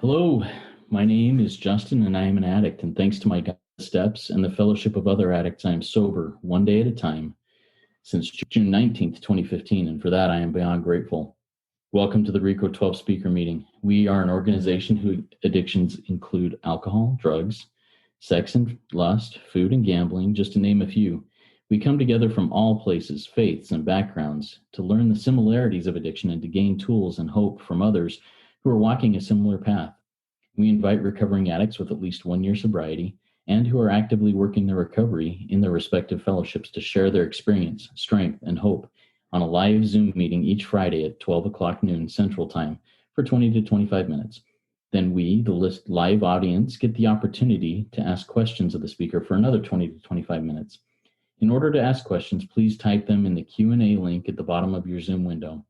Hello, my name is Justin and I am an addict, and thanks to my guided steps and the fellowship of other addicts, I am sober one day at a time since June 19th, 2015, and for that I am beyond grateful. Welcome to the RECO12 speaker meeting. We are an organization whose addictions include alcohol, drugs, sex and lust, food and gambling, just to name a few. We come together from all places, faiths, and backgrounds to learn the similarities of addiction and to gain tools and hope from others who are walking a similar path. We invite recovering addicts with at least 1 year sobriety and who are actively working their recovery in their respective fellowships to share their experience, strength, and hope on a live Zoom meeting each Friday at 12 o'clock noon Central Time for 20 to 25 minutes. Then we, the live audience, get the opportunity to ask questions of the speaker for another 20 to 25 minutes. In order to ask questions, please type them in the Q&A link at the bottom of your Zoom window.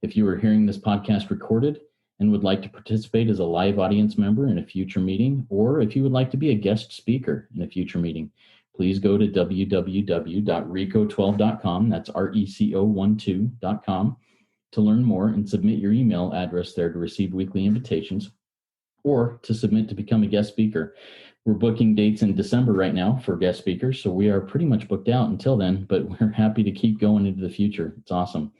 If you are hearing this podcast recorded and would like to participate as a live audience member in a future meeting, or if you would like to be a guest speaker in a future meeting, please go to www.RECO12.com, that's RECO12.com, to learn more and submit your email address there to receive weekly invitations or to submit to become a guest speaker. We're booking dates in December right now for guest speakers, so we are pretty much booked out until then, but we're happy to keep going into the future. It's awesome.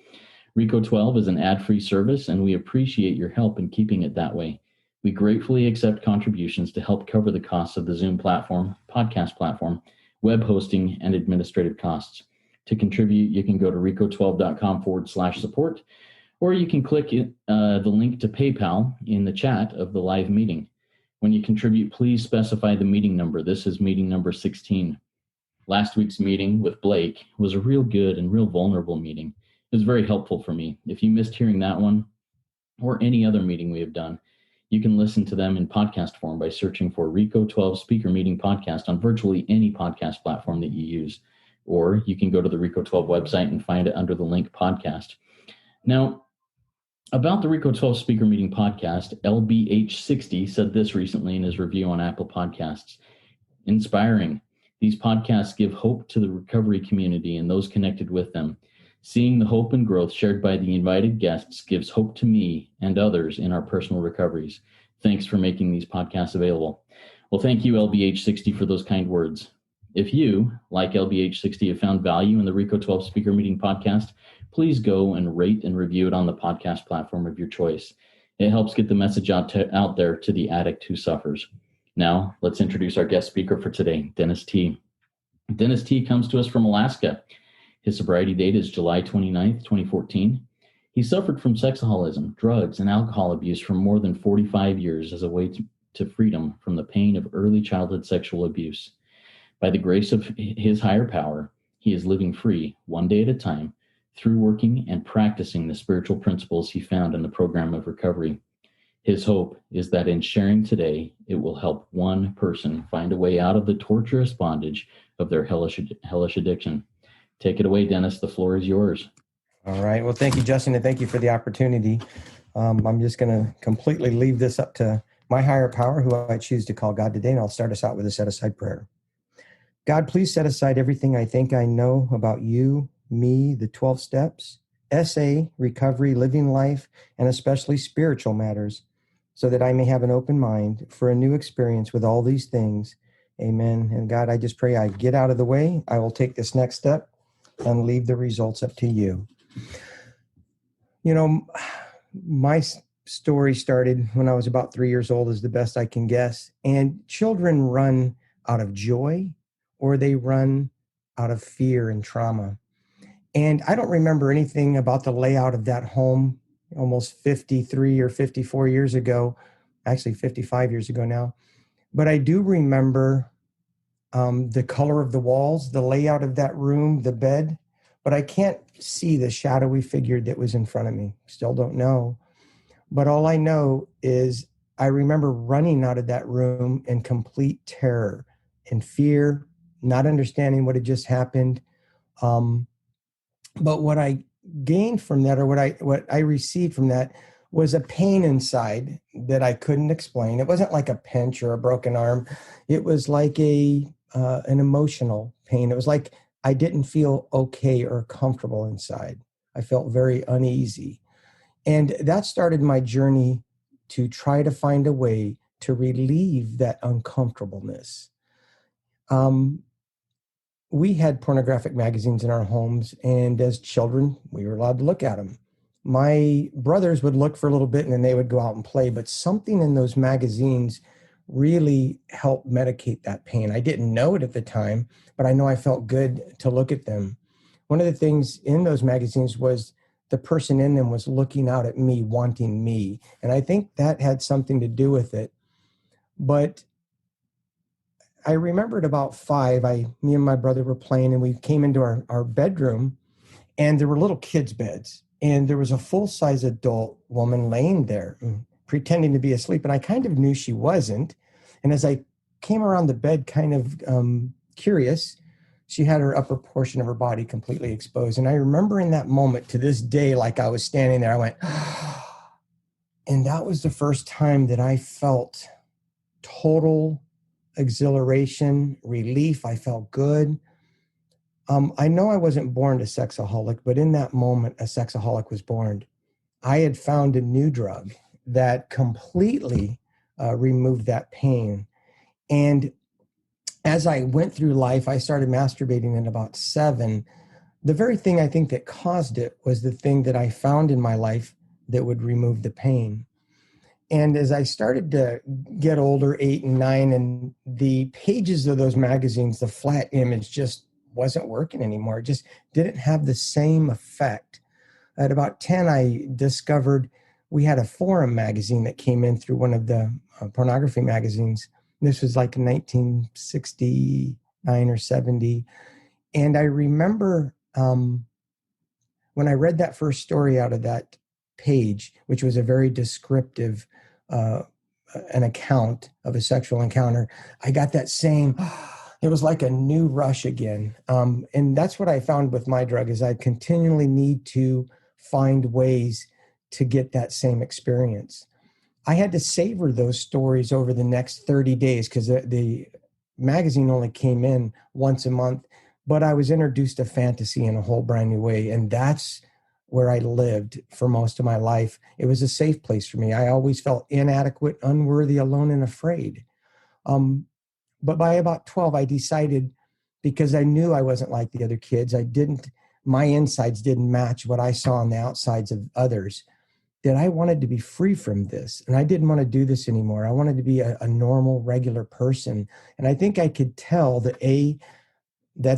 RECO12 is an ad-free service, and we appreciate your help in keeping it that way. We gratefully accept contributions to help cover the costs of the Zoom platform, podcast platform, web hosting, and administrative costs. To contribute, you can go to RECO12.com/support, or you can click the link to PayPal in the chat of the live meeting. When you contribute, please specify the meeting number. This is meeting number 16. Last week's meeting with Blake was a real good and real vulnerable meeting. It was very helpful for me. If you missed hearing that one or any other meeting we have done, you can listen to them in podcast form by searching for RECO12 Speaker Meeting Podcast on virtually any podcast platform that you use. Or you can go to the RECO12 website and find it under the link podcast. Now, about the RECO12 Speaker Meeting Podcast, LBH60 said this recently in his review on Apple Podcasts. Inspiring. These podcasts give hope to the recovery community and those connected with them. Seeing the hope and growth shared by the invited guests gives hope to me and others in our personal recoveries. Thanks for making these podcasts available. Well, thank you, LBH60, for those kind words. If you, like LBH60, have found value in the RECO12 Speaker Meeting Podcast, please go and rate and review it on the podcast platform of your choice. It helps get the message out there to the addict who suffers. Now, let's introduce our guest speaker for today, Dennis T. Dennis T comes to us from Alaska. His sobriety date is July 29th, 2014. He suffered from sexholism, drugs, and alcohol abuse for more than 45 years as a way to freedom from the pain of early childhood sexual abuse. By the grace of his higher power, he is living free, one day at a time, through working and practicing the spiritual principles he found in the program of recovery. His hope is that in sharing today, it will help one person find a way out of the torturous bondage of their hellish addiction. Take it away, Dennis. The floor is yours. All right. Well, thank you, Justin, and thank you for the opportunity. I'm just going to completely leave this up to my higher power, who I choose to call God today, and I'll start us out with a set-aside prayer. God, please set aside everything I think I know about you, me, the 12 steps, SA, recovery, living life, and especially spiritual matters, so that I may have an open mind for a new experience with all these things. Amen. And God, I just pray I get out of the way. I will take this next step and leave the results up to you. You know, my story started when I was about 3 years old, is the best I can guess. And children run out of joy or they run out of fear and trauma. And I don't remember anything about the layout of that home almost 53 or 54 years ago, actually 55 years ago now. But I do remember the color of the walls, the layout of that room, the bed, but I can't see the shadowy figure that was in front of me. Still don't know. But all I know is I remember running out of that room in complete terror and fear, not understanding what had just happened. But what I gained from that, or what I received from that, was a pain inside that I couldn't explain. It wasn't like a pinch or a broken arm. It was like an emotional pain. It was like I didn't feel okay or comfortable inside. I felt very uneasy. And that started my journey to try to find a way to relieve that uncomfortableness. We had pornographic magazines in our homes, and as children, we were allowed to look at them. My brothers would look for a little bit and then they would go out and play, but something in those magazines really helped medicate that pain. I didn't know it at the time, but I know I felt good to look at them. One of the things in those magazines was the person in them was looking out at me, wanting me. And I think that had something to do with it. But I remember at about 5, me and my brother were playing, and we came into our bedroom, and there were little kids' beds. And there was a full-size adult woman laying there, pretending to be asleep. And I kind of knew she wasn't. And as I came around the bed, kind of curious, she had her upper portion of her body completely exposed. And I remember in that moment, to this day, like I was standing there, I went, and that was the first time that I felt total exhilaration, relief. I felt good. I know I wasn't born a sexaholic, but in that moment, a sexaholic was born. I had found a new drug that completely removed that pain. And as I went through life, I started masturbating at about 7. The very thing I think that caused it was the thing that I found in my life that would remove the pain. And as I started to get older, 8 and 9, and the pages of those magazines, the flat image just wasn't working anymore. It just didn't have the same effect. At about 10, I discovered we had a forum magazine that came in through one of the pornography magazines. This was like 1969 or 70. And I remember when I read that first story out of that page, which was a very descriptive an account of a sexual encounter, I got that same, it was like a new rush again. And that's what I found with my drug, is I continually need to find ways to get that same experience. I had to savor those stories over the next 30 days because the magazine only came in once a month, but I was introduced to fantasy in a whole brand new way. And that's where I lived for most of my life. It was a safe place for me. I always felt inadequate, unworthy, alone, and afraid. But by about 12, I decided, because I knew I wasn't like the other kids, my insides didn't match what I saw on the outsides of others, that I wanted to be free from this. And I didn't want to do this anymore. I wanted to be a normal, regular person. And I think I could tell that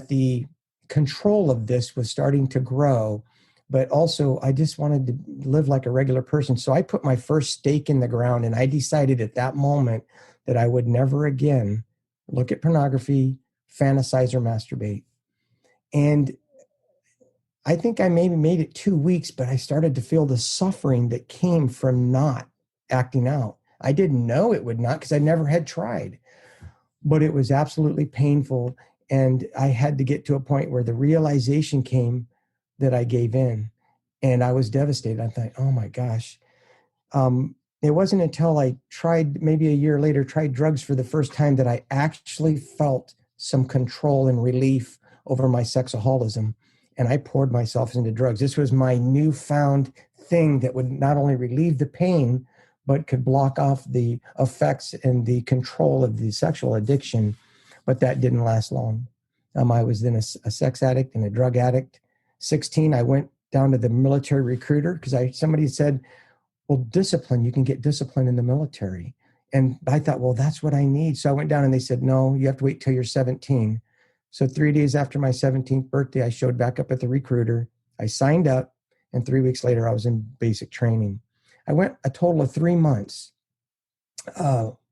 the control of this was starting to grow, but also I just wanted to live like a regular person. So I put my first stake in the ground, and I decided at that moment that I would never again look at pornography, fantasize, or masturbate. And I think I maybe made it 2 weeks, but I started to feel the suffering that came from not acting out. I didn't know it would not, because I never had tried, but it was absolutely painful. And I had to get to a point where the realization came that I gave in, and I was devastated. I thought, oh my gosh. It wasn't until I tried, maybe a year later, tried drugs for the first time, that I actually felt some control and relief over my sexaholism. And I poured myself into drugs. This was my newfound thing that would not only relieve the pain, but could block off the effects and the control of the sexual addiction. But that didn't last long. I was then a sex addict and a drug addict. 16, I went down to the military recruiter because somebody said, well, discipline, you can get discipline in the military. And I thought, well, that's what I need. So I went down and they said, no, you have to wait till you're 17. So 3 days after my 17th birthday, I showed back up at the recruiter. I signed up, and 3 weeks later, I was in basic training. I went a total of 3 months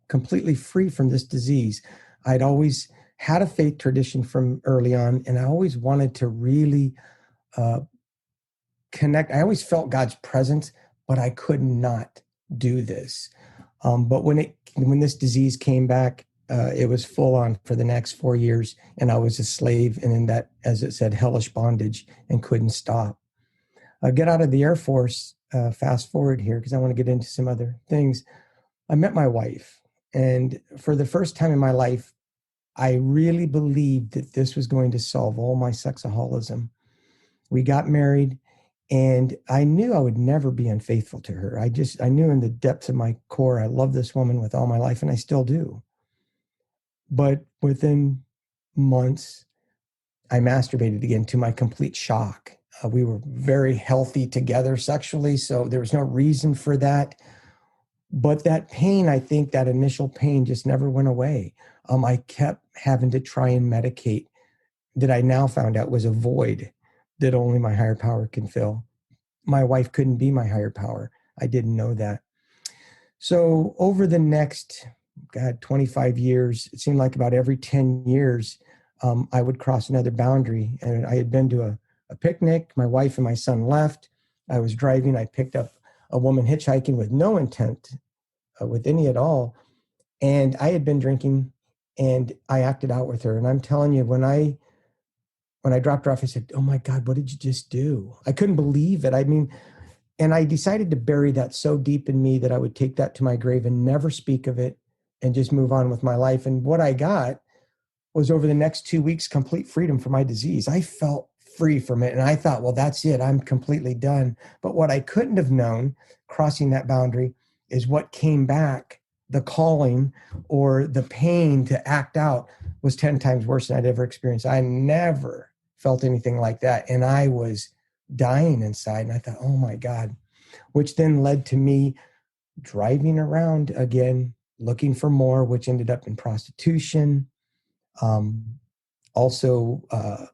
completely free from this disease. I'd always had a faith tradition from early on, and I always wanted to really connect. I always felt God's presence, but I could not do this. But when this disease came back, it was full on for the next 4 years, and I was a slave, and in that, as it said, hellish bondage, and couldn't stop. I get out of the Air Force, fast forward here, because I want to get into some other things. I met my wife, and for the first time in my life, I really believed that this was going to solve all my sexaholism. We got married, And I knew I would never be unfaithful to her. I knew in the depths of my core, I love this woman with all my life, and I still do. But within months, I masturbated again, to my complete shock. We were very healthy together sexually, so there was no reason for that. But that pain, I think that initial pain just never went away. I kept having to try and medicate that I now found out was a void that only my higher power can fill. My wife couldn't be my higher power. I didn't know that. So over the next, 25 years, it seemed like about every 10 years, I would cross another boundary. And I had been to a picnic. My wife and my son left. I was driving. I picked up a woman hitchhiking with no intent, with any at all. And I had been drinking, and I acted out with her. And I'm telling you, when I dropped her off, I said, "Oh my God, what did you just do?" I couldn't believe it. I mean, and I decided to bury that so deep in me that I would take that to my grave and never speak of it and just move on with my life. And what I got was, over the next 2 weeks, complete freedom from my disease. I felt free from it. And I thought, well, that's it. I'm completely done. But what I couldn't have known crossing that boundary is what came back. The calling or the pain to act out was 10 times worse than I'd ever experienced. I never felt anything like that. And I was dying inside. And I thought, oh my God, which then led to me driving around again, looking for more, which ended up in prostitution, also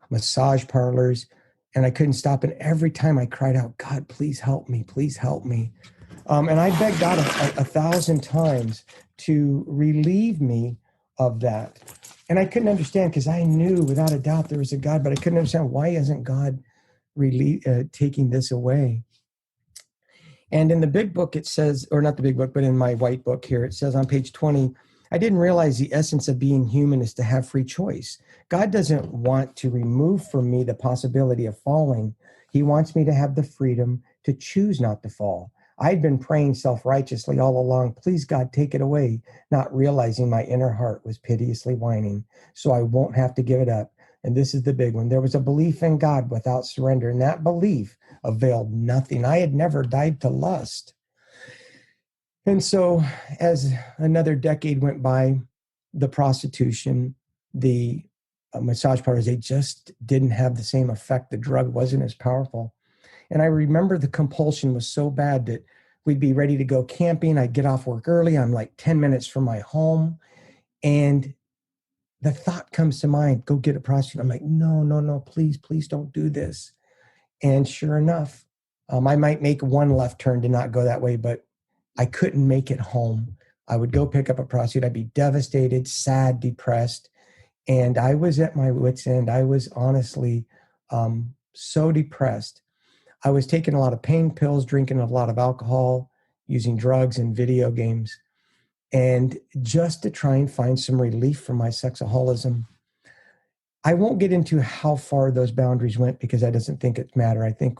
massage parlors. And I couldn't stop. And every time I cried out, "God, please help me, please help me." And I begged God a thousand times to relieve me of that. And I couldn't understand, because I knew without a doubt there was a God, but I couldn't understand, why isn't God taking this away? And in the big book, it says, or not the big book, but in my white book here, it says on page 20, "I didn't realize the essence of being human is to have free choice. God doesn't want to remove from me the possibility of falling. He wants me to have the freedom to choose not to fall. I'd been praying self-righteously all along, 'Please, God, take it away,' not realizing my inner heart was piteously whining, so I won't have to give it up." And this is the big one. There was a belief in God without surrender, and that belief availed nothing. I had never died to lust. And so as another decade went by, the prostitution, the massage parlors, they just didn't have the same effect. The drug wasn't as powerful. And I remember the compulsion was so bad that we'd be ready to go camping. I'd get off work early. I'm like 10 minutes from my home. And the thought comes to mind, go get a prostitute. I'm like, no, no, no, please, please don't do this. And sure enough, I might make one left turn to not go that way, but I couldn't make it home. I would go pick up a prostitute. I'd be devastated, sad, depressed. And I was at my wit's end. I was honestly so depressed. I was taking a lot of pain pills, drinking a lot of alcohol, using drugs and video games, and just to try and find some relief from my sexaholism. I won't get into how far those boundaries went, because that doesn't think it matter. I think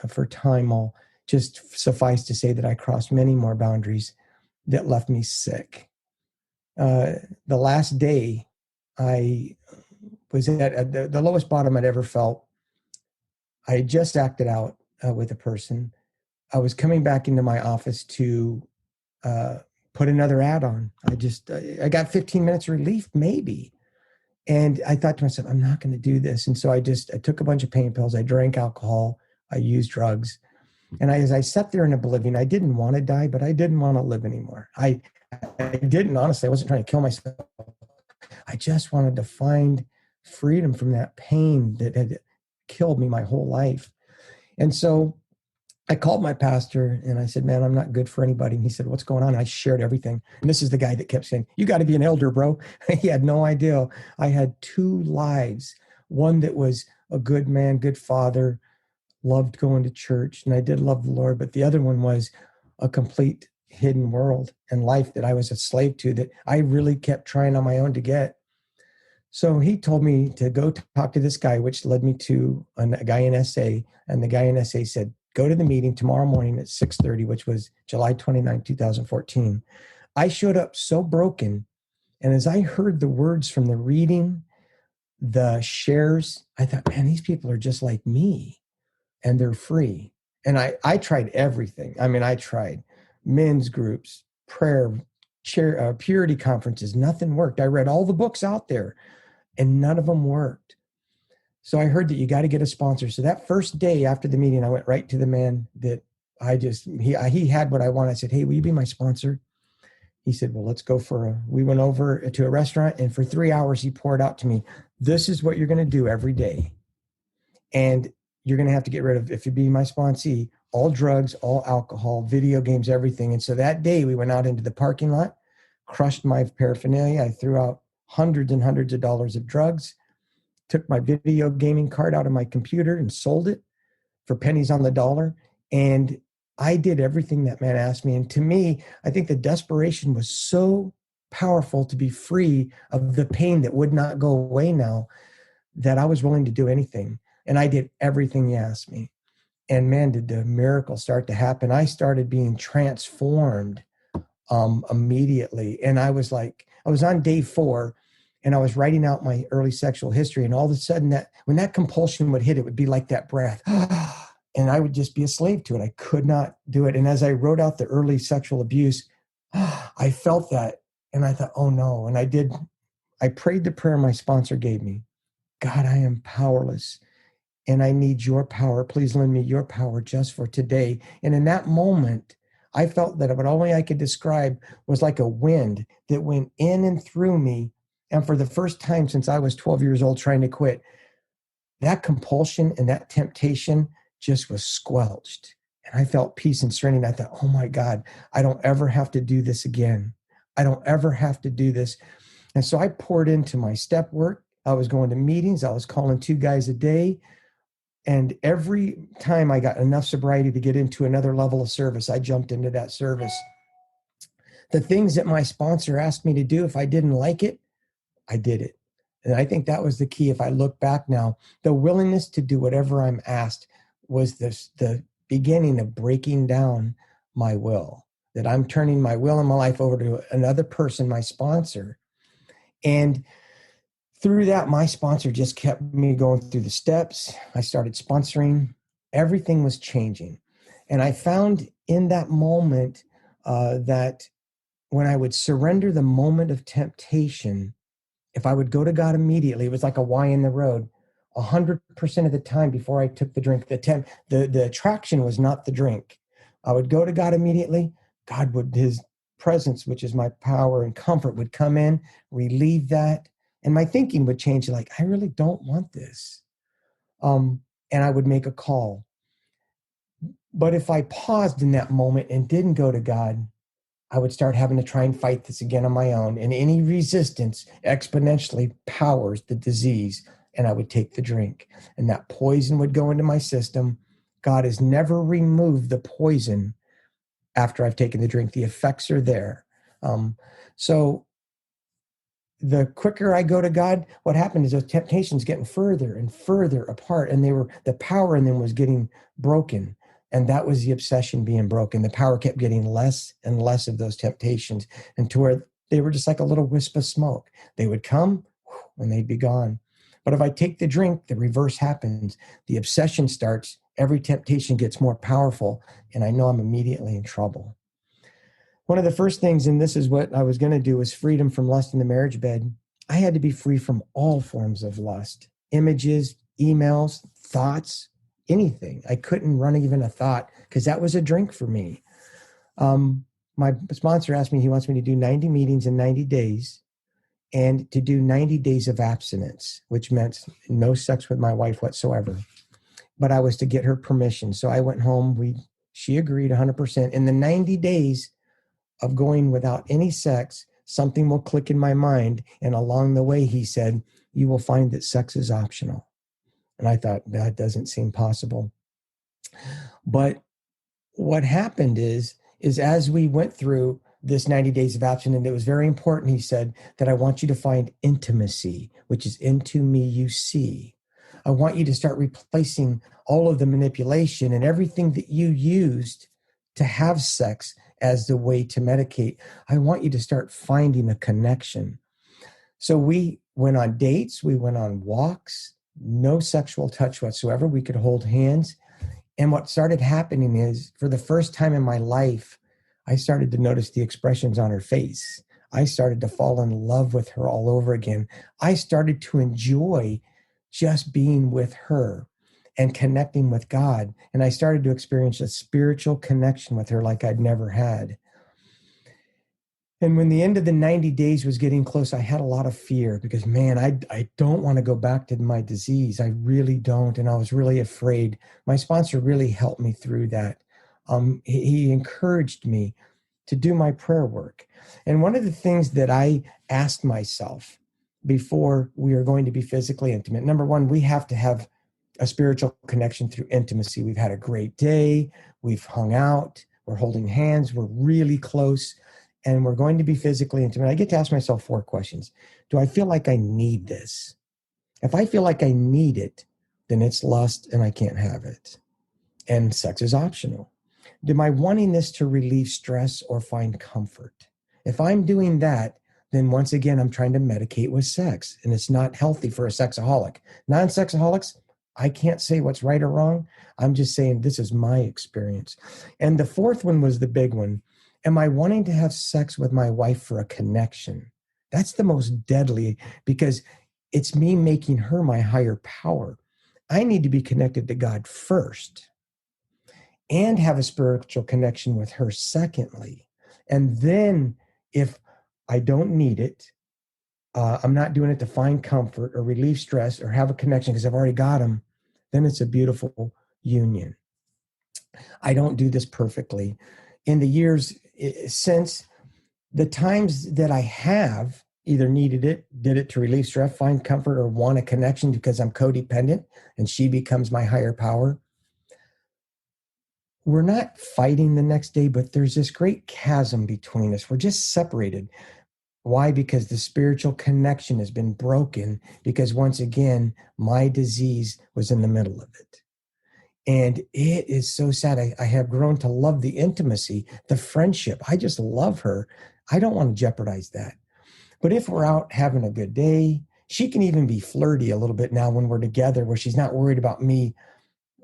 for time, I'll just suffice to say that I crossed many more boundaries that left me sick. The last day, I was at the lowest bottom I'd ever felt. I had just acted out with a person. I was coming back into my office to put another ad on. I got 15 minutes relief, maybe. And I thought to myself, I'm not going to do this. And so I took a bunch of pain pills. I drank alcohol. I used drugs. And as I sat there in oblivion, I didn't want to die, but I didn't want to live anymore. I didn't, honestly. I wasn't trying to kill myself. I just wanted to find freedom from that pain that had killed me my whole life. And so I called my pastor and I said, "Man, I'm not good for anybody." And he said, "What's going on?" And I shared everything. And this is the guy that kept saying, "You got to be an elder, bro." He had no idea. I had two lives. One that was a good man, good father, loved going to church, and I did love the Lord. But the other one was a complete hidden world and life that I was a slave to, that I really kept trying on my own to get. So he told me to go talk to this guy, which led me to a guy in SA. And the guy in SA said, "Go to the meeting tomorrow morning at 6:30, which was July 29, 2014. I showed up so broken. And as I heard the words from the reading, the shares, I thought, man, these people are just like me, and they're free. And I tried everything. I mean, I tried men's groups, prayer, purity conferences. Nothing worked. I read all the books out there and none of them worked. So I heard that you got to get a sponsor. So that first day after the meeting, I went right to the man that he had what I wanted. I said, hey, will you be my sponsor? He said, well, let's go we went over to a restaurant, and for 3 hours, he poured out to me, this is what you're going to do every day. And you're going to have to get rid of, if you be my sponsee, all drugs, all alcohol, video games, everything. And so that day we went out into the parking lot, crushed my paraphernalia. I threw out hundreds and hundreds of dollars of drugs, took my video gaming card out of my computer and sold it for pennies on the dollar. And I did everything that man asked me. And to me, I think the desperation was so powerful to be free of the pain that would not go away now, that I was willing to do anything. And I did everything he asked me. And man, did the miracle start to happen. I started being transformed immediately. And I was on day 4, and I was writing out my early sexual history. And all of a sudden, when that compulsion would hit, it would be like that breath. And I would just be a slave to it. I could not do it. And as I wrote out the early sexual abuse, I felt that. And I thought, oh no. And I prayed the prayer my sponsor gave me. God, I am powerless, and I need your power. Please lend me your power just for today. And in that moment, I felt that what only I could describe was like a wind that went in and through me. And for the first time since I was 12 years old trying to quit, that compulsion and that temptation just was squelched. And I felt peace and serenity. And I thought, oh my God, I don't ever have to do this again. I don't ever have to do this. And so I poured into my step work. I was going to meetings. I was calling 2 guys a day. And every time I got enough sobriety to get into another level of service, I jumped into that service. The things that my sponsor asked me to do, if I didn't like it, I did it. And I think that was the key. If I look back now, the willingness to do whatever I'm asked was the beginning of breaking down my will, that I'm turning my will and my life over to another person, my sponsor. And through that, my sponsor just kept me going through the steps. I started sponsoring. Everything was changing. And I found in that moment that when I would surrender the moment of temptation, if I would go to God immediately, it was like a Y in the road. 100% of the time before I took the drink, the attraction was not the drink. I would go to God immediately. God would, his presence, which is my power and comfort, would come in, relieve that. And my thinking would change, like, I really don't want this. And I would make a call. But if I paused in that moment and didn't go to God, I would start having to try and fight this again on my own. And any resistance exponentially powers the disease. And I would take the drink. And that poison would go into my system. God has never removed the poison after I've taken the drink. The effects are there. So the quicker I go to God, what happened is those temptations getting further and further apart, and the power in them was getting broken. And that was the obsession being broken. The power kept getting less and less of those temptations, and to where they were just like a little wisp of smoke. They would come and they'd be gone. But if I take the drink, the reverse happens. The obsession starts. Every temptation gets more powerful, and I know I'm immediately in trouble. One of the first things, and this is what I was going to do, was freedom from lust in the marriage bed. I had to be free from all forms of lust, images, emails, thoughts, anything. I couldn't run even a thought because that was a drink for me. My sponsor asked me, he wants me to do 90 meetings in 90 days and to do 90 days of abstinence, which meant no sex with my wife whatsoever. But I was to get her permission. So I went home. She agreed 100%. In the 90 days of going without any sex, something will click in my mind. And along the way, he said, you will find that sex is optional. And I thought, that doesn't seem possible. But what happened is as we went through this 90 days of abstinence, it was very important, he said, that I want you to find intimacy, which is into me you see. I want you to start replacing all of the manipulation and everything that you used to have sex as the way to medicate. I want you to start finding a connection. So we went on dates, we went on walks, no sexual touch whatsoever. We could hold hands. And what started happening is, for the first time in my life, I started to notice the expressions on her face. I started to fall in love with her all over again. I started to enjoy just being with her and connecting with God. And I started to experience a spiritual connection with her like I'd never had. And when the end of the 90 days was getting close, I had a lot of fear because, man, I don't want to go back to my disease. I really don't. And I was really afraid. My sponsor really helped me through that. He encouraged me to do my prayer work. And one of the things that I asked myself before we are going to be physically intimate, number one, we have to have a spiritual connection through intimacy. We've had a great day. We've hung out. We're holding hands. We're really close. And we're going to be physically intimate. I get to ask myself 4 questions. Do I feel like I need this? If I feel like I need it, then it's lust and I can't have it. And sex is optional. Am I wanting this to relieve stress or find comfort? If I'm doing that, then once again, I'm trying to medicate with sex, and it's not healthy for a sexaholic. Non-sexaholics, I can't say what's right or wrong. I'm just saying this is my experience. And the 4th one was the big one. Am I wanting to have sex with my wife for a connection? That's the most deadly, because it's me making her my higher power. I need to be connected to God first and have a spiritual connection with her secondly. And then if I don't need it, I'm not doing it to find comfort or relieve stress or have a connection because I've already got them, then it's a beautiful union. I don't do this perfectly. In the years since, the times that I have either needed it, did it to relieve stress, find comfort, or want a connection because I'm codependent and she becomes my higher power, we're not fighting the next day, but there's this great chasm between us. We're just separated. Why? Because the spiritual connection has been broken, because once again, my disease was in the middle of it. And it is so sad. I have grown to love the intimacy, the friendship. I just love her. I don't want to jeopardize that. But if we're out having a good day, she can even be flirty a little bit now when we're together, where she's not worried about me,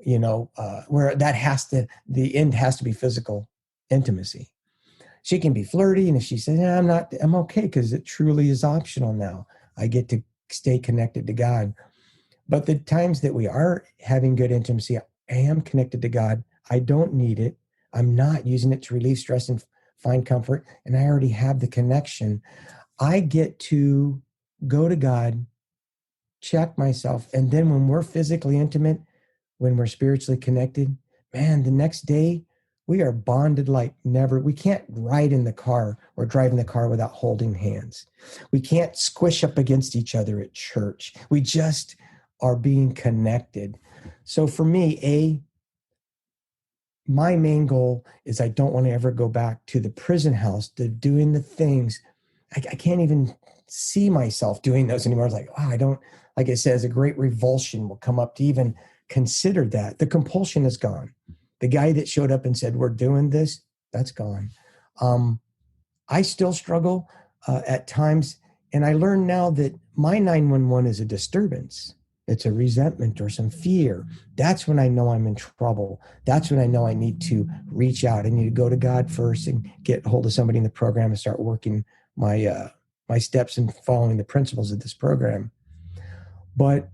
where the end has to be physical intimacy. She can be flirty. And if she says, I'm okay, because it truly is optional now. I get to stay connected to God. But the times that we are having good intimacy, I am connected to God. I don't need it. I'm not using it to relieve stress and find comfort. And I already have the connection. I get to go to God, check myself. And then when we're physically intimate, when we're spiritually connected, man, the next day we are bonded like never. We can't ride in the car or drive in the car without holding hands. We can't squish up against each other at church. We just are being connected. So for me, my main goal is I don't want to ever go back to the prison house, to doing the things. I can't even see myself doing those anymore. It's like, I don't, like I said, a great revulsion will come up to even consider that. The compulsion is gone. The guy that showed up and said, we're doing this, that's gone. I still struggle at times. And I learned now that my 911 is a disturbance. It's a resentment or some fear. That's when I know I'm in trouble. That's when I know I need to reach out. I need to go to God first and get hold of somebody in the program and start working my steps and following the principles of this program. But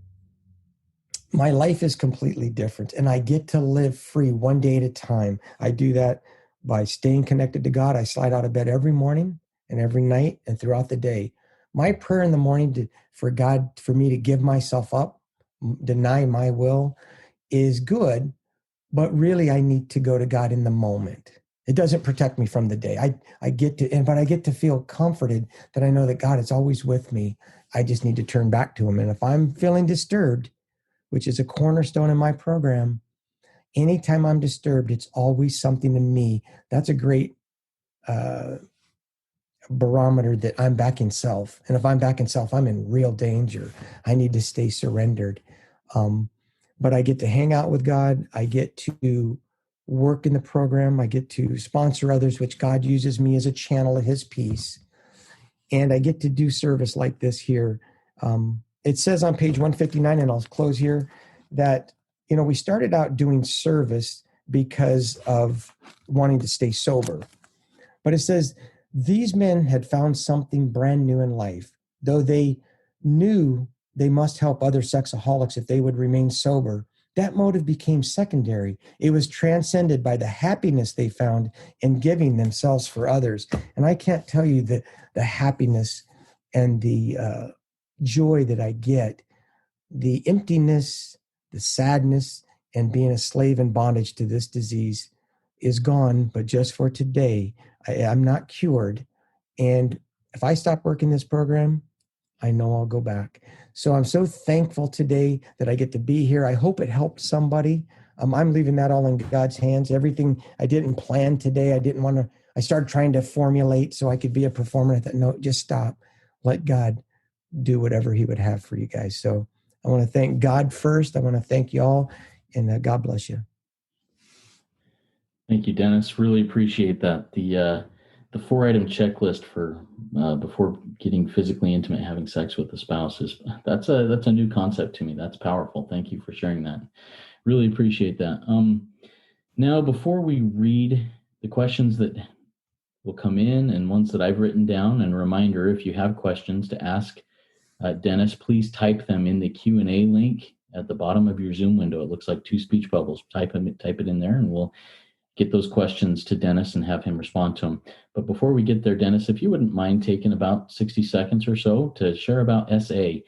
my life is completely different, and I get to live free one day at a time. I do that by staying connected to God. I slide out of bed every morning and every night and throughout the day. My prayer in the morning for me to give myself up, deny my will, is good, but really I need to go to God in the moment. It doesn't protect me from the day. I get to feel comforted that I know that God is always with me. I just need to turn back to him. And if I'm feeling disturbed, which is a cornerstone in my program, anytime I'm disturbed, it's always something in me. That's a great barometer that I'm back in self. And if I'm back in self, I'm in real danger. I need to stay surrendered. But I get to hang out with God. I get to work in the program. I get to sponsor others, which God uses me as a channel of his peace. And I get to do service like this here. It says on page 159, and I'll close here, that we started out doing service because of wanting to stay sober. But it says these men had found something brand new in life, though they knew they must help other sexaholics if they would remain sober. That motive became secondary. It was transcended by the happiness they found in giving themselves for others. And I can't tell you the happiness and the joy that I get, the emptiness, the sadness, and being a slave in bondage to this disease is gone, but just for today. I'm not cured. And if I stop working this program, I know I'll go back. So I'm so thankful today that I get to be here. I hope it helped somebody. I'm leaving that all in God's hands. Everything I didn't plan today, I started trying to formulate so I could be a performer. I thought, no, just stop. Let God do whatever he would have for you guys. So I want to thank God first. I want to thank you all, and God bless you. Thank you, Dennis. Really appreciate that. The 4-item checklist for before getting physically intimate, having sex with a spouse that's a new concept to me. That's powerful. Thank you for sharing that. Really appreciate that. Now, before we read the questions that will come in and ones that I've written down, and a reminder, if you have questions to ask Dennis, please type them in the Q&A link at the bottom of your Zoom window. It looks like 2 speech bubbles. Type it in there, and we'll get those questions to Dennis and have him respond to them. But before we get there, Dennis, if you wouldn't mind taking about 60 seconds or so to share about SA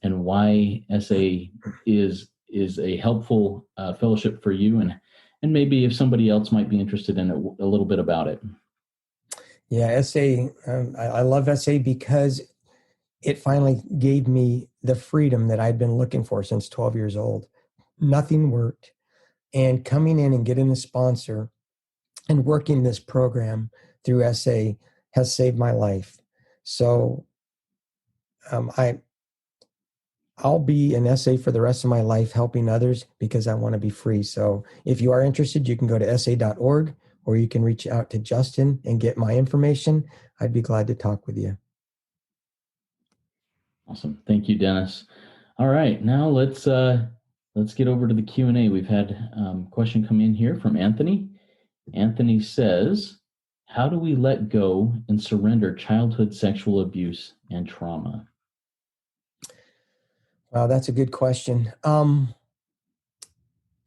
and why SA is a helpful fellowship for you, and maybe if somebody else might be interested in it, a little bit about it. Yeah, SA, I love SA because it finally gave me the freedom that I'd been looking for since 12 years old. Nothing worked. And coming in and getting a sponsor and working this program through SA has saved my life. So I'll be an SA for the rest of my life helping others because I want to be free. So if you are interested, you can go to sa.org, or you can reach out to Justin and get my information. I'd be glad to talk with you. Awesome. Thank you, Dennis. All right, now let's get over to the Q&A. We've had a question come in here from Anthony. Anthony says, how do we let go and surrender childhood sexual abuse and trauma? Wow, that's a good question. And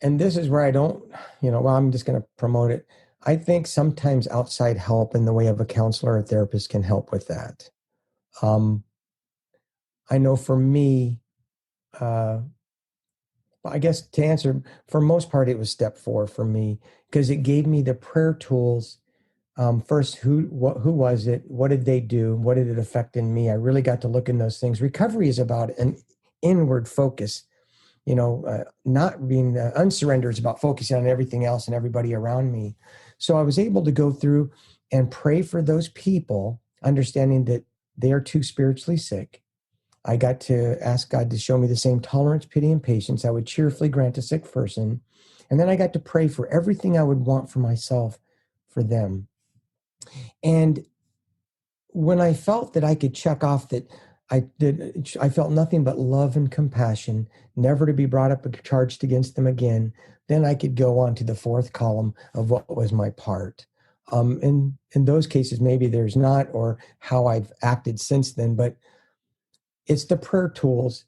this is where I don't, I'm just going to promote it. I think sometimes outside help in the way of a counselor or therapist can help with that. I know for me, I guess to answer, for most part, it was step 4 for me because it gave me the prayer tools. First, who was it? What did they do? What did it affect in me? I really got to look in those things. Recovery is about an inward focus. Not being unsurrender is about focusing on everything else and everybody around me. So I was able to go through and pray for those people, understanding that they are too spiritually sick. I got to ask God to show me the same tolerance, pity, and patience I would cheerfully grant a sick person. And then I got to pray for everything I would want for myself, for them. And when I felt that I could check off that I felt nothing but love and compassion, never to be brought up or charged against them again, then I could go on to the 4th column of what was my part. In those cases, maybe there's not, or how I've acted since then, but it's the prayer tools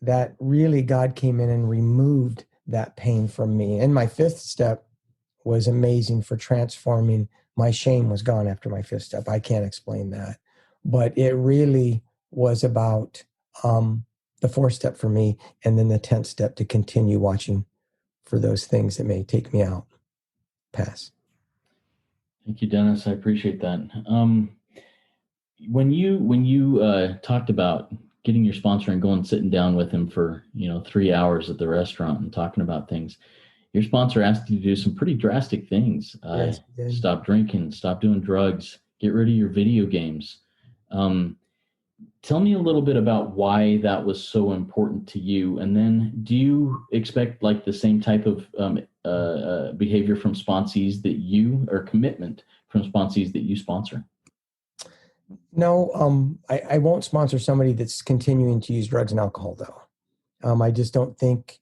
that really God came in and removed that pain from me. And my 5th step was amazing for transforming. My shame was gone after my 5th step. I can't explain that. But it really was about the 4th step for me, and then the 10th step to continue watching for those things that may take me out. Pass. Thank you, Dennis. I appreciate that. When you talked about getting your sponsor and going sitting down with him for 3 hours at the restaurant and talking about things, your sponsor asked you to do some pretty drastic things. Yes, stop drinking, stop doing drugs, get rid of your video games. Tell me a little bit about why that was so important to you. And then do you expect like the same type of behavior from sponsees or commitment from sponsees that you sponsor? No, I won't sponsor somebody that's continuing to use drugs and alcohol, though. I just don't think,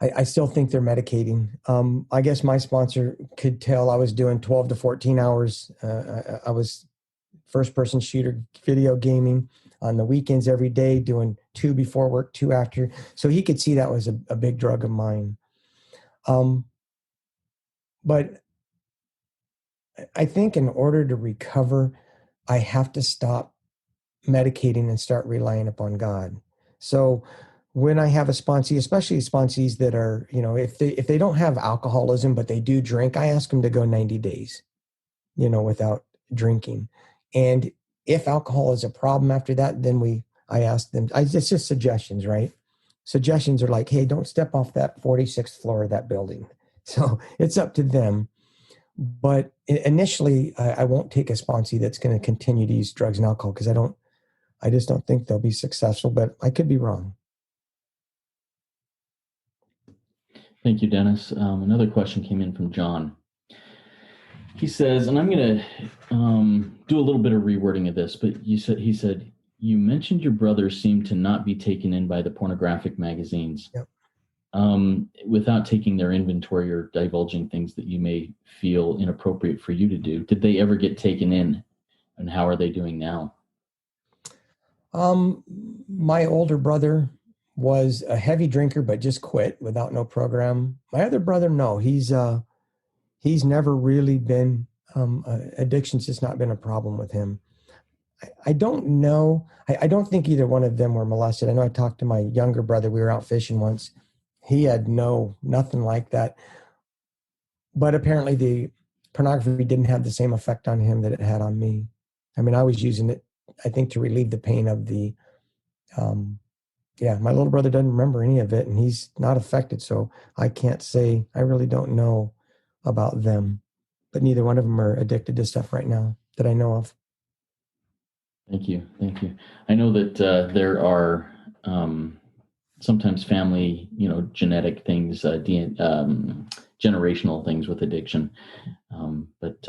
I still think they're medicating. I guess my sponsor could tell I was doing 12 to 14 hours. I was first-person shooter video gaming on the weekends every day, doing 2 before work, 2 after. So he could see that was a big drug of mine. But I think in order to recover, I have to stop medicating and start relying upon God. So when I have a sponsee, especially sponsees that are, if they don't have alcoholism, but they do drink, I ask them to go 90 days, without drinking. And if alcohol is a problem after that, then I ask them, it's just suggestions, right? Suggestions are like, hey, don't step off that 46th floor of that building. So it's up to them. But initially, I won't take a sponsee that's going to continue to use drugs and alcohol because I just don't think they'll be successful, but I could be wrong. Thank you, Dennis. Another question came in from John. He says, and I'm going to do a little bit of rewording of this, but he said, you mentioned your brother seemed to not be taken in by the pornographic magazines. Yep. Without taking their inventory or divulging things that you may feel inappropriate for you to do. Did they ever get taken in, and how are they doing now? My older brother was a heavy drinker, but just quit without no program. My other brother, no, he's never really been, addiction's just not been a problem with him. I don't know. I don't think either one of them were molested. I know I talked to my younger brother. We were out fishing once. He had nothing like that. But apparently the pornography didn't have the same effect on him that it had on me. I mean, I was using it, I think, to relieve the pain of my little brother doesn't remember any of it and he's not affected. So I can't say, I really don't know about them, but neither one of them are addicted to stuff right now that I know of. Thank you. I know that there are sometimes family, genetic things, generational things with addiction, but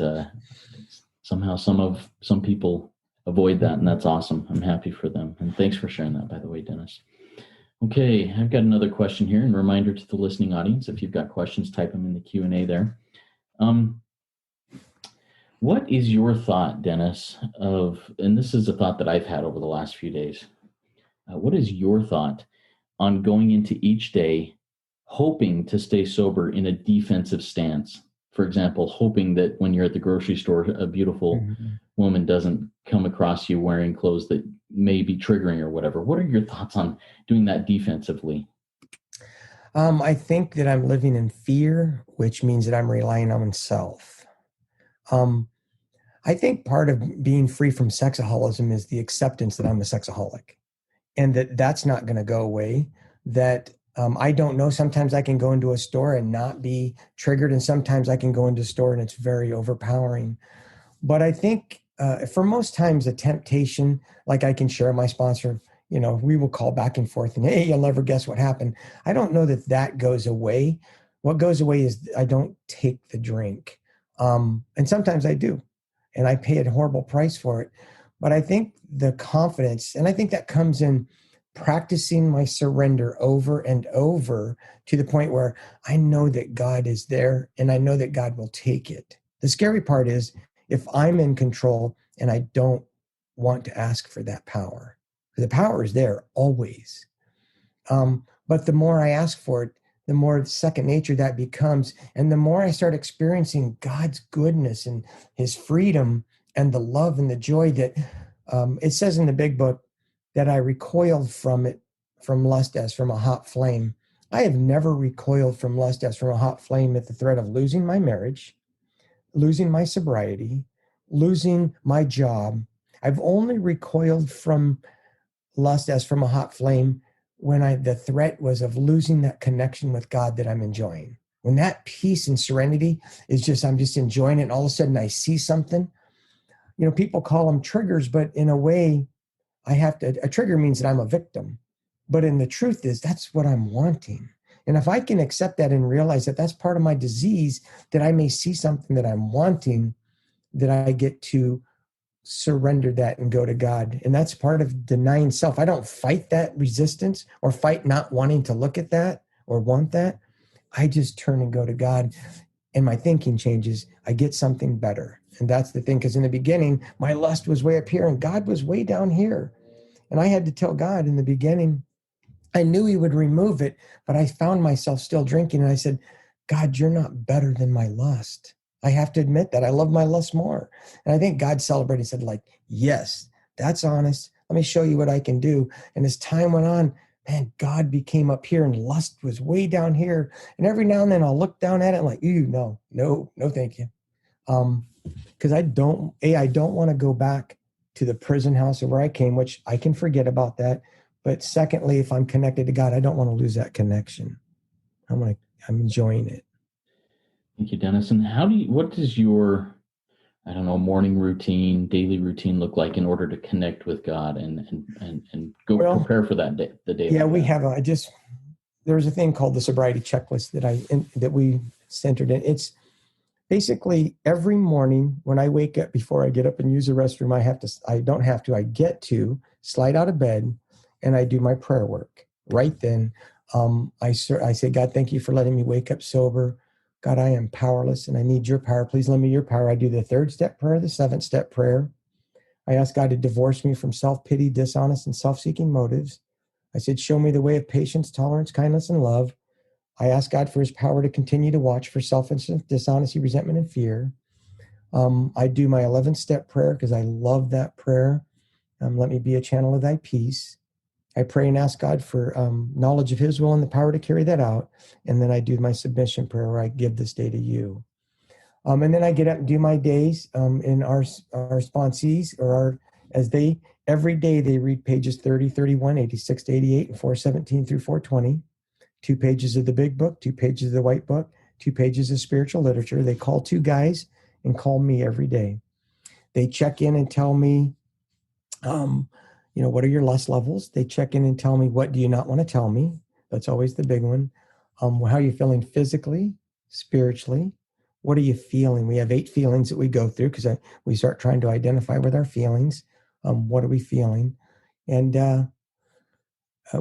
somehow some people avoid that, and that's awesome. I'm happy for them, and thanks for sharing that, by the way, Dennis. Okay, I've got another question here, and a reminder to the listening audience: if you've got questions, type them in the Q&A there. What is your thought, Dennis, and this is a thought that I've had over the last few days, what is your thought on going into each day hoping to stay sober in a defensive stance? For example, hoping that when you're at the grocery store, a beautiful woman doesn't come across you wearing clothes that may be triggering or whatever. What are your thoughts on doing that defensively? I think that I'm living in fear, which means that I'm relying on myself. I think part of being free from sexholism is the acceptance that I'm a sexaholic and that's not going to go away. That I don't know. Sometimes I can go into a store and not be triggered. And sometimes I can go into a store and it's very overpowering. But I think for most times a temptation, like I can share my sponsor, we will call back and forth and, hey, you'll never guess what happened. I don't know that goes away. What goes away is I don't take the drink. And sometimes I do. And I pay a horrible price for it. But I think the confidence, and I think that comes in practicing my surrender over and over to the point where I know that God is there and I know that God will take it. The scary part is if I'm in control and I don't want to ask for that power. The power is there always. But the more I ask for it, the more second nature that becomes. And the more I start experiencing God's goodness and his freedom and the love and the joy that it says in the big book that I recoiled from lust as from a hot flame. I have never recoiled from lust as from a hot flame at the threat of losing my marriage, losing my sobriety, losing my job. I've only recoiled from lust as from a hot flame when the threat was of losing that connection with God that I'm enjoying. When that peace and serenity is just, I'm just enjoying it. And all of a sudden I see something, people call them triggers, but in a way a trigger means that I'm a victim. But in the truth is that's what I'm wanting. And if I can accept that and realize that that's part of my disease, that I may see something that I'm wanting, that I get to surrender that and go to God. And that's part of denying self. I don't fight that resistance or fight not wanting to look at that or want that, I just turn and go to God, and my thinking changes. I get something better. And that's the thing, because in the beginning, my lust was way up here and God was way down here. And I had to tell God in the beginning, I knew he would remove it, but I found myself still drinking. And I said, God, you're not better than my lust. I have to admit that I love my lust more. And I think God celebrated and said, like, yes, that's honest. Let me show you what I can do. And as time went on, man, God became up here and lust was way down here. And every now and then I'll look down at it and like, no, thank you. Because I don't want to go back to the prison house of where I came, which I can forget about that. But secondly, if I'm connected to God, I don't want to lose that connection. I'm enjoying it. Thank you, Dennis. And what does your, I don't know, morning routine, daily routine look like in order to connect with God and go prepare for that day, the day? Yeah, we have there's a thing called the sobriety checklist that we centered in. It's basically every morning when I wake up, before I get up and use the restroom, I get to slide out of bed and I do my prayer work. Right then, I say, God, thank you for letting me wake up sober. God, I am powerless and I need your power. Please lend me your power. I do the 3rd step prayer, the 7th step prayer. I ask God to divorce me from self-pity, dishonest, and self-seeking motives. I said, show me the way of patience, tolerance, kindness, and love. I ask God for his power to continue to watch for selfishness, dishonesty, resentment, and fear. I do my 11th step prayer because I love that prayer. Let me be a channel of thy peace. I pray and ask God for knowledge of his will and the power to carry that out. And then I do my submission prayer where I give this day to you. And then I get up and do my days in our sponsees, every day they read pages 30, 31, 86 to 88, and 417 through 420. 2 pages of the big book, 2 pages of the white book, 2 pages of spiritual literature. They call 2 guys and call me every day. They check in and tell me, what are your lust levels? They check in and tell me, what do you not want to tell me? That's always the big one. How are you feeling physically, spiritually? What are you feeling? We have 8 feelings that we go through because we start trying to identify with our feelings. What are we feeling? And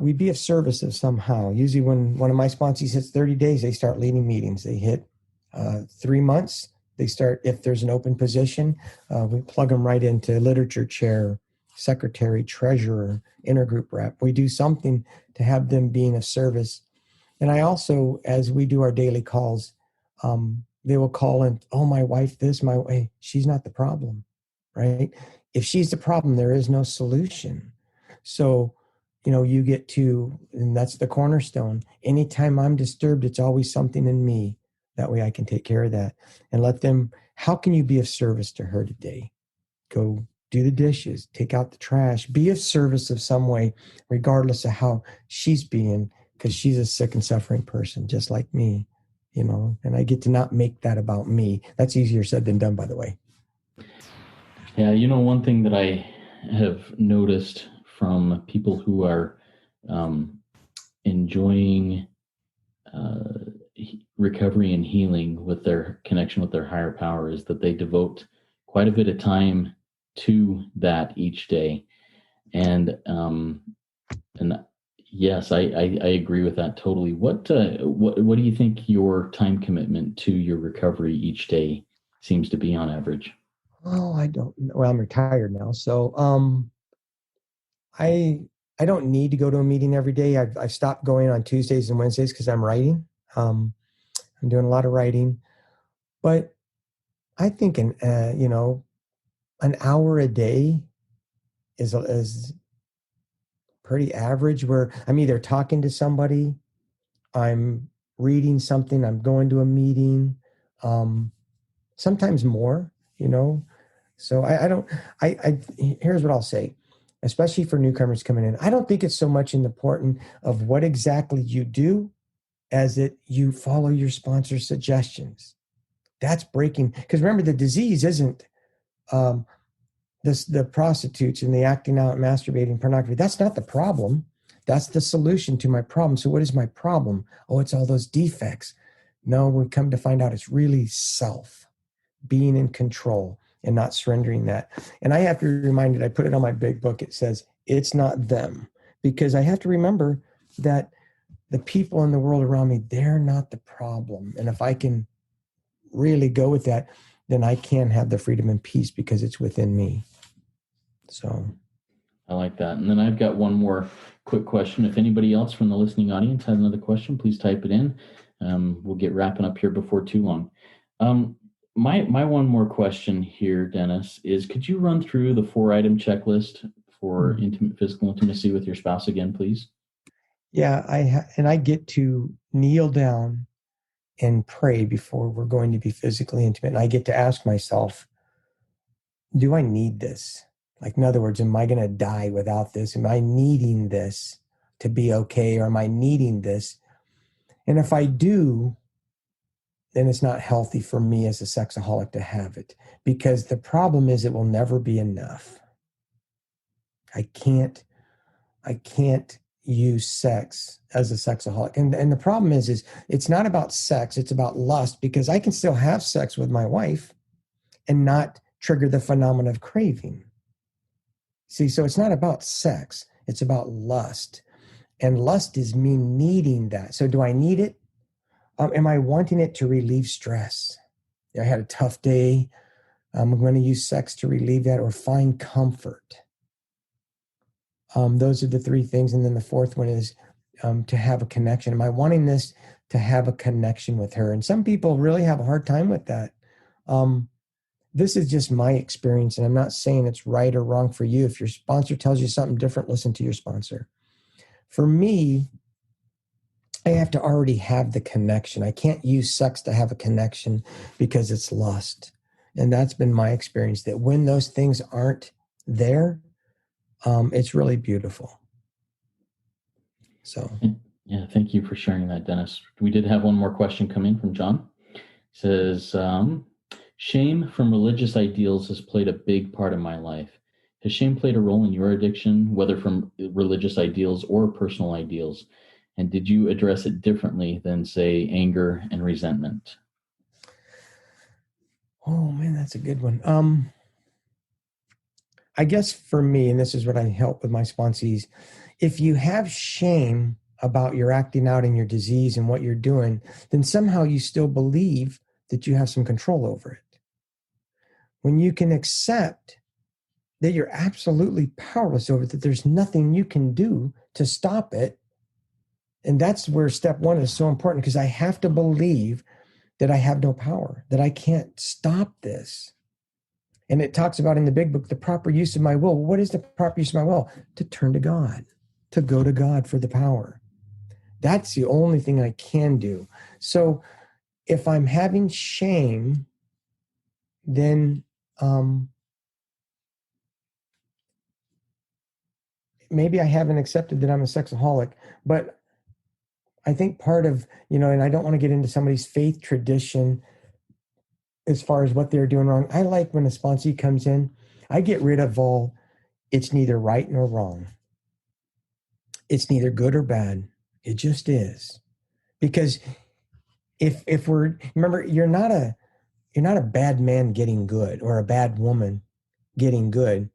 we be of service of somehow. Usually when one of my sponsees hits 30 days, they start leading meetings. They hit 3 months. They start, if there's an open position, we plug them right into literature chair, secretary, treasurer, intergroup rep. We do something to have them being of service. And I also, as we do our daily calls, they will call in, oh, my wife, she's not the problem, right? If she's the problem, there is no solution. So, you get to, and that's the cornerstone. Anytime I'm disturbed, it's always something in me. That way I can take care of that and let them, how can you be of service to her today? Go do the dishes, take out the trash, be of service of some way, regardless of how she's being, because she's a sick and suffering person, just like me, and I get to not make that about me. That's easier said than done, by the way. Yeah. One thing that I have noticed from people who are enjoying recovery and healing with their connection with their higher power is that they devote quite a bit of time to that each day. And yes, I agree with that totally. What do you think your time commitment to your recovery each day seems to be on average? Oh, I don't know. Well, I'm retired now, so I don't need to go to a meeting every day. I've stopped going on Tuesdays and Wednesdays because I'm writing. I'm doing a lot of writing, but I think an hour a day is pretty average. Where I'm either talking to somebody, I'm reading something, I'm going to a meeting, sometimes more. So I don't. Here's what I'll say. Especially for newcomers coming in, I don't think it's so much important of what exactly you do as that you follow your sponsor's suggestions. That's breaking, because remember, the disease isn't the prostitutes and the acting out, masturbating, pornography. That's not the problem. That's the solution to my problem. So what is my problem? Oh, it's all those defects. No, we come to find out it's really self, being in control and not surrendering that. And I have to be reminded, I put it on my big book, it says, it's not them. Because I have to remember that the people in the world around me, they're not the problem. And if I can really go with that, then I can have the freedom and peace because it's within me. So I like that. And then I've got one more quick question. If anybody else from the listening audience has another question, please type it in. We'll get wrapping up here before too long. My one more question here, Dennis, is could you run through the 4-item checklist for physical intimacy with your spouse again, please? Yeah, I get to kneel down and pray before we're going to be physically intimate. And I get to ask myself, do I need this? Like, in other words, am I going to die without this? Am I needing this to be okay? Or am I needing this? And if I do, then it's not healthy for me as a sexaholic to have it, because the problem is it will never be enough. I can't use sex as a sexaholic. And the problem is it's not about sex, it's about lust, because I can still have sex with my wife and not trigger the phenomenon of craving. See, so it's not about sex, it's about lust. And lust is me needing that. So do I need it? Am I wanting it to relieve stress? I had a tough day. I'm going to use sex to relieve that or find comfort. Those are the three things. And then the fourth one is to have a connection. Am I wanting this to have a connection with her? And some people really have a hard time with that. This is just my experience, and I'm not saying it's right or wrong for you. If your sponsor tells you something different, listen to your sponsor. For me, I have to already have the connection. I can't use sex to have a connection because it's lust. And that's been my experience, that when those things aren't there, it's really beautiful. So, yeah, thank you for sharing that, Dennis. We did have one more question come in from John. It says, shame from religious ideals has played a big part of my life. Has shame played a role in your addiction, whether from religious ideals or personal ideals? And did you address it differently than, say, anger and resentment? Oh man, that's a good one. I guess for me, and this is what I help with my sponsees, if you have shame about your acting out and your disease and what you're doing, then somehow you still believe that you have some control over it. When you can accept that you're absolutely powerless over it, that there's nothing you can do to stop it, and that's where step one is so important, because I have to believe that I have no power, that I can't stop this. And it talks about in the big book, the proper use of my will. What is the proper use of my will? To turn to God, to go to God for the power. That's the only thing I can do. So if I'm having shame, then maybe I haven't accepted that I'm a sexaholic. But I think part of, and I don't want to get into somebody's faith tradition as far as what they're doing wrong. I like when a sponsee comes in, I get rid of all, it's neither right nor wrong. It's neither good or bad. It just is. Because if we're, remember, you're not a bad man getting good or a bad woman getting good.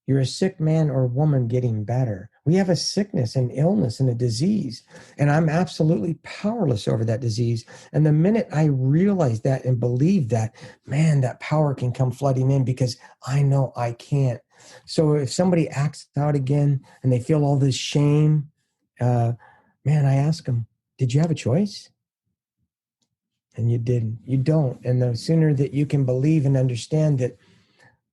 You're a sick man or woman getting better. We have a sickness and illness and a disease, and I'm absolutely powerless over that disease. And the minute I realize that and believe that, man, that power can come flooding in, because I know I can't. So if somebody acts out again and they feel all this shame, man, I ask them, did you have a choice? And you didn't. You don't. And the sooner that you can believe and understand that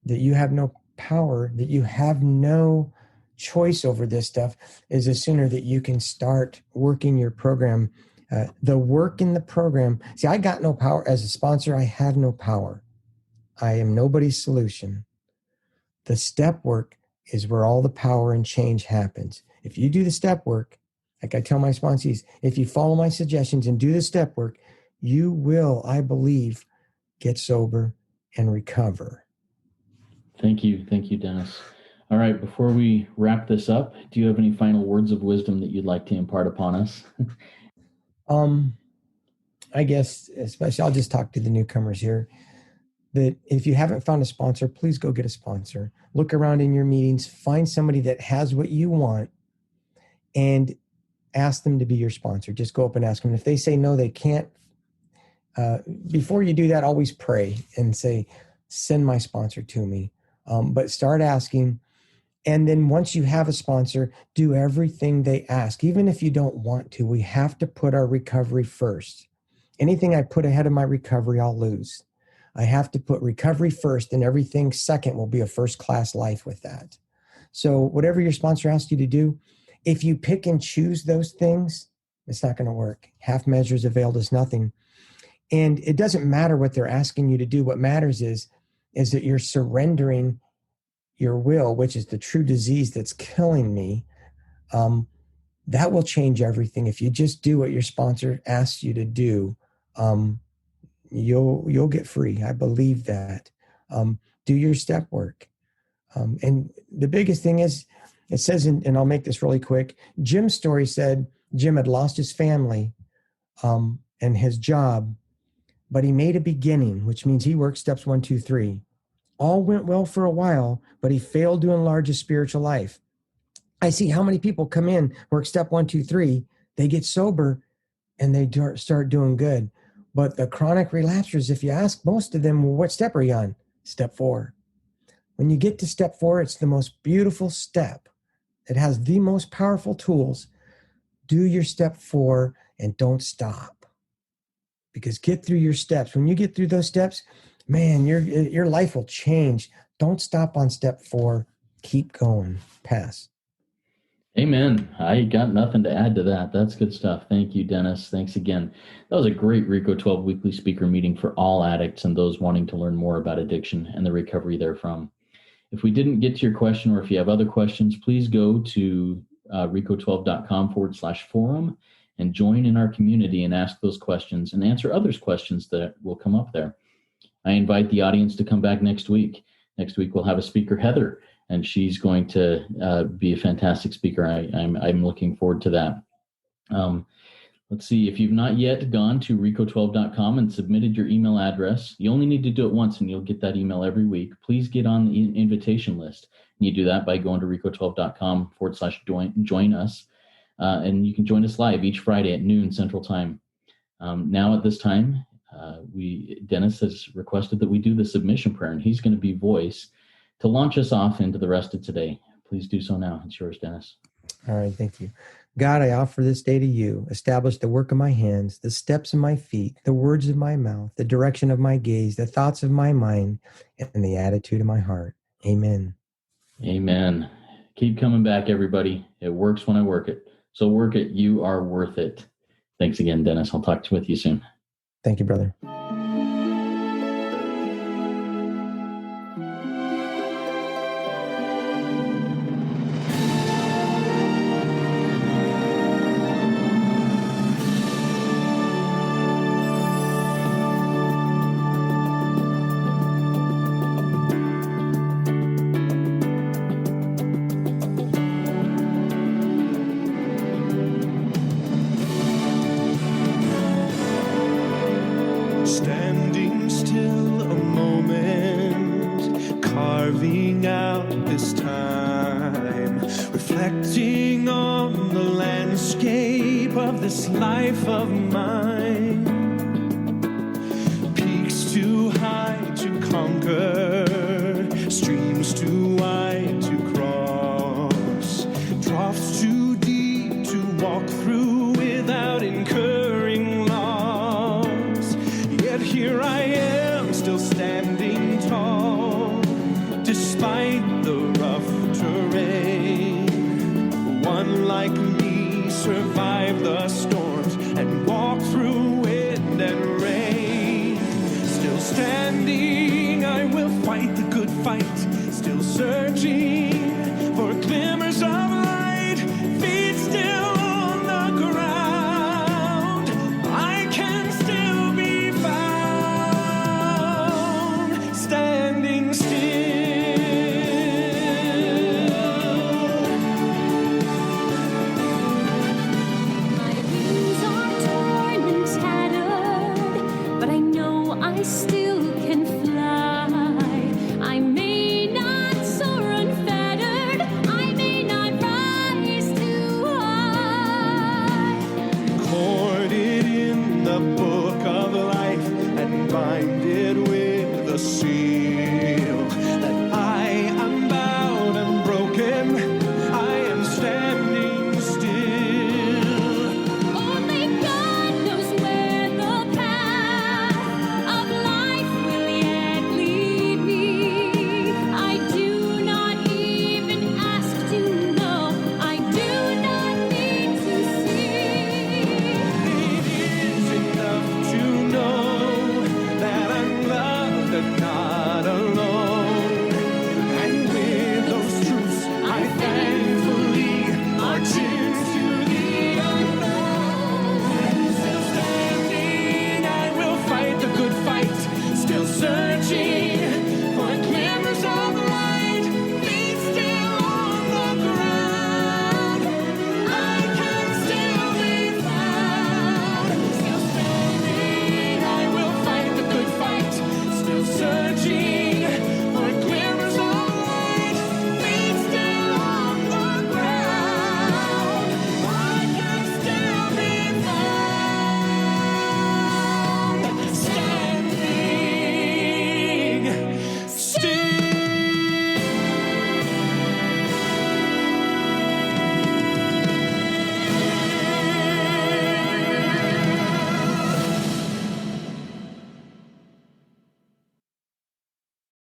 you have no power, that you have no choice over this stuff, is the sooner that you can start working your program. The work in the program. See, I got no power as a sponsor. I have no power. I am nobody's solution. The step work is where all the power and change happens. If you do the step work, like I tell my sponsees, if you follow my suggestions and do the step work, you will, I believe, get sober and recover. Thank you, Dennis. All right, before we wrap this up, do you have any final words of wisdom that you'd like to impart upon us? I guess, especially, I'll just talk to the newcomers here, that if you haven't found a sponsor, please go get a sponsor. Look around in your meetings, find somebody that has what you want, and ask them to be your sponsor. Just go up and ask them. If they say no, they can't, before you do that, always pray and say, send my sponsor to me. But start asking. And then once you have a sponsor, do everything they ask. Even if you don't want to, we have to put our recovery first. Anything I put ahead of my recovery, I'll lose. I have to put recovery first, and everything second will be a first-class life with that. So whatever your sponsor asks you to do, if you pick and choose those things, it's not going to work. Half measures availed us nothing. And it doesn't matter what they're asking you to do. What matters is that you're surrendering your will, which is the true disease that's killing me. That will change everything. If you just do what your sponsor asks you to do, you'll get free. I believe that. Do your step work. And the biggest thing is, it says, and I'll make this really quick, Jim's story said Jim had lost his family and his job, but he made a beginning, which means he worked steps 1, 2, 3. All went well for a while, but he failed to enlarge his spiritual life. I see how many people come in, work step 1, 2, 3, they get sober, and they start doing good. But the chronic relapsers, if you ask most of them, well, what step are you on? Step 4. When you get to step 4, it's the most beautiful step. It has the most powerful tools. Do your step 4 and don't stop. Because get through your steps. When you get through those steps, man, your life will change. Don't stop on step 4. Keep going. Pass. Amen. I got nothing to add to that. That's good stuff. Thank you, Dennis. Thanks again. That was a great RECO12 weekly speaker meeting for all addicts and those wanting to learn more about addiction and the recovery therefrom. If we didn't get to your question, or if you have other questions, please go to RECO12.com/forum and join in our community and ask those questions and answer others' questions that will come up there. I invite the audience to come back next week. Next week, we'll have a speaker, Heather, and she's going to be a fantastic speaker. I'm looking forward to that. Let's see, if you've not yet gone to RECO12.com and submitted your email address, you only need to do it once and you'll get that email every week. Please get on the invitation list. And you do that by going to RECO12.com/join us. And you can join us live each Friday at noon Central Time. Now at this time, Dennis has requested that we do the submission prayer, and he's going to be voice to launch us off into the rest of today. Please do so now. It's yours, Dennis. All right, thank you. God, I offer this day to you. Establish the work of my hands, the steps of my feet, the words of my mouth, the direction of my gaze, the thoughts of my mind, and the attitude of my heart. Amen. Amen. Keep coming back, everybody. It works when I work it. So work it. You are worth it. Thanks again, Dennis. I'll talk with you soon. Thank you, brother. Standing still a moment, carving out this time, reflecting on the landscape of this life of mine. Peaks too high to conquer, streams too wide to cross, troughs too deep to walk through without incurring loss. Yet here I am, still standing tall, despite the rough terrain. One like me survived the storms and walked through wind and rain. Still standing, I will fight the good fight, still searching.